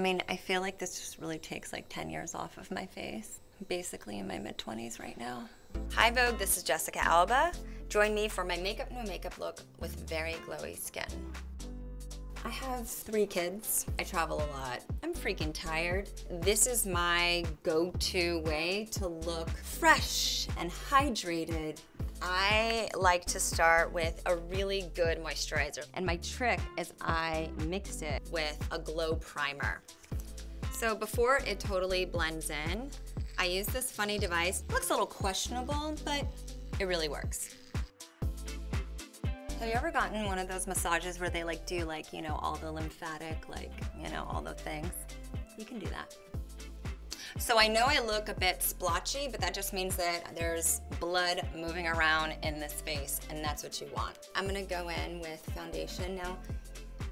mean, I feel like this just really takes like 10 years off of my face. I'm basically in my mid-20s right now. Hi Vogue, this is Jessica Alba. Join me for my makeup no makeup look with very glowy skin. I have 3 kids. I travel a lot. I'm freaking tired. This is my go-to way to look fresh and hydrated. I like to start with a really good moisturizer. And my trick is I mix it with a glow primer. So before it totally blends in, I use this funny device. It looks a little questionable, but it really works. Have you ever gotten one of those massages where they like do like, you know, all the lymphatic, like, you know, all the things? You can do that. So I know I look a bit splotchy, but that just means that there's blood moving around in this face, and that's what you want. I'm gonna go in with foundation. Now,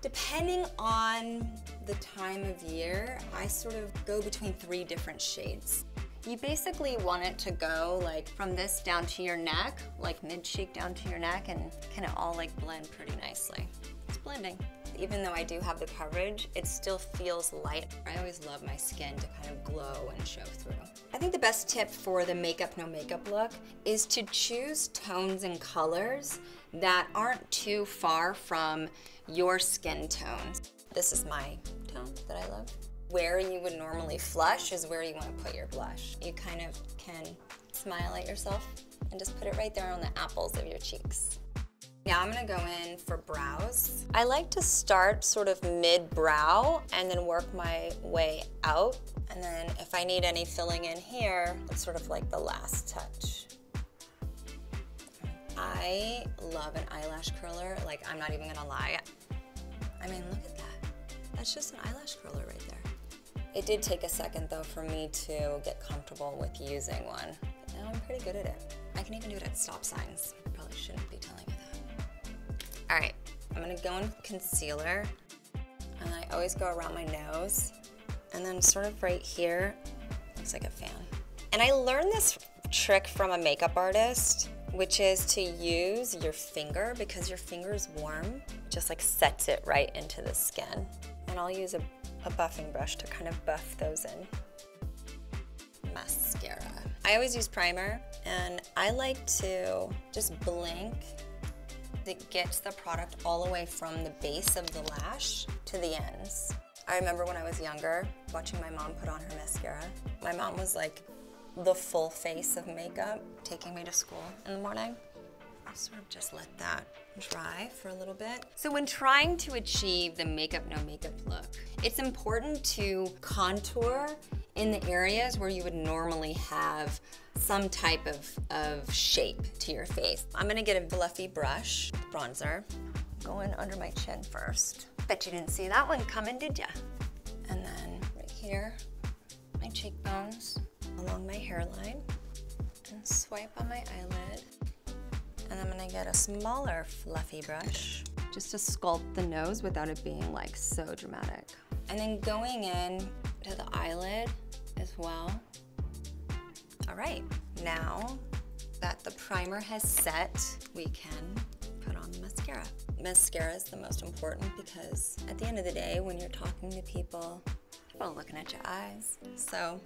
depending on the time of year, I sort of go between 3 different shades. You basically want it to go like from this down to your neck, like mid-cheek down to your neck, and kind of all like blend pretty nicely. It's blending. Even though I do have the coverage, it still feels light. I always love my skin to kind of glow and show through. I think the best tip for the makeup no makeup look is to choose tones and colors that aren't too far from your skin tones. This is my tone that I love. Where you would normally flush is where you want to put your blush. You kind of can smile at yourself and just put it right there on the apples of your cheeks. Now I'm gonna go in for brows. I like to start sort of mid-brow and then work my way out. And then if I need any filling in here, it's sort of like the last touch. I love an eyelash curler. Like, I'm not even gonna lie. I mean, look at that. That's just an eyelash curler right there. It did take a second though for me to get comfortable with using one. But now I'm pretty good at it. I can even do it at stop signs. Probably shouldn't be telling you that. All right, I'm gonna go in concealer, and I always go around my nose, and then sort of right here, looks like a fan. And I learned this trick from a makeup artist, which is to use your finger, because your finger is warm, it just like sets it right into the skin. And I'll use a buffing brush to kind of buff those in. Mascara. I always use primer, and I like to just blink that gets the product all the way from the base of the lash to the ends. I remember when I was younger, watching my mom put on her mascara. My mom was like the full face of makeup, taking me to school in the morning. I sort of just let that dry for a little bit. So when trying to achieve the makeup no makeup look, it's important to contour in the areas where you would normally have some type of shape to your face. I'm gonna get a fluffy brush, bronzer, going under my chin first. Bet you didn't see that one coming, did ya? And then right here, my cheekbones, along my hairline, and swipe on my eyelid. And I'm gonna get a smaller fluffy brush just to sculpt the nose without it being like so dramatic. And then going in to the eyelid as well. All right, now that the primer has set, we can put on the mascara. Mascara is the most important because at the end of the day, when you're talking to people are looking at your eyes. So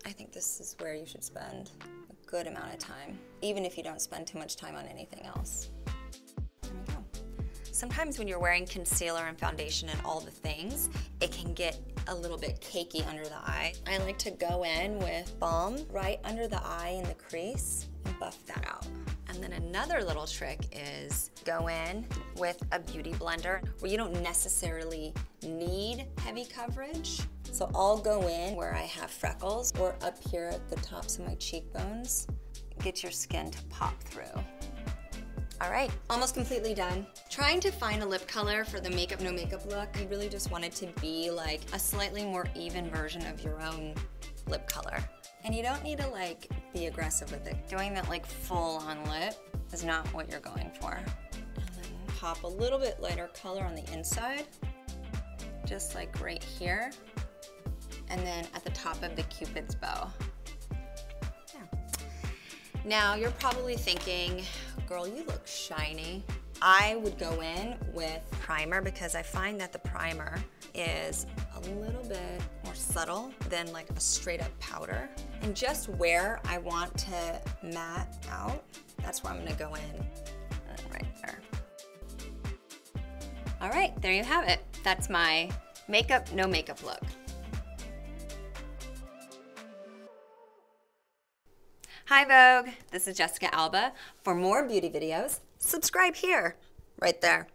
I think this is where you should spend a good amount of time, even if you don't spend too much time on anything else. There we go. Sometimes when you're wearing concealer and foundation and all the things, it can get a little bit cakey under the eye. I like to go in with Balm right under the eye in the crease and buff that out. And then another little trick is go in with a beauty blender where you don't necessarily need heavy coverage. So I'll go in where I have freckles or up here at the tops of my cheekbones. Get your skin to pop through. All right, almost completely done. Trying to find a lip color for the makeup no makeup look, I really just want it to be like a slightly more even version of your own lip color. And you don't need to like be aggressive with it. Doing that like full on lip is not what you're going for. And then pop a little bit lighter color on the inside, just like right here. And then at the top of the Cupid's bow. Yeah. Now you're probably thinking, girl, you look shiny. I would go in with primer because I find that the primer is a little bit more subtle than like a straight up powder. And just where I want to matte out, that's where I'm gonna go in, right there. All right, there you have it. That's my makeup, no makeup look. Hi Vogue, this is Jessica Alba. For more beauty videos, subscribe here, right there.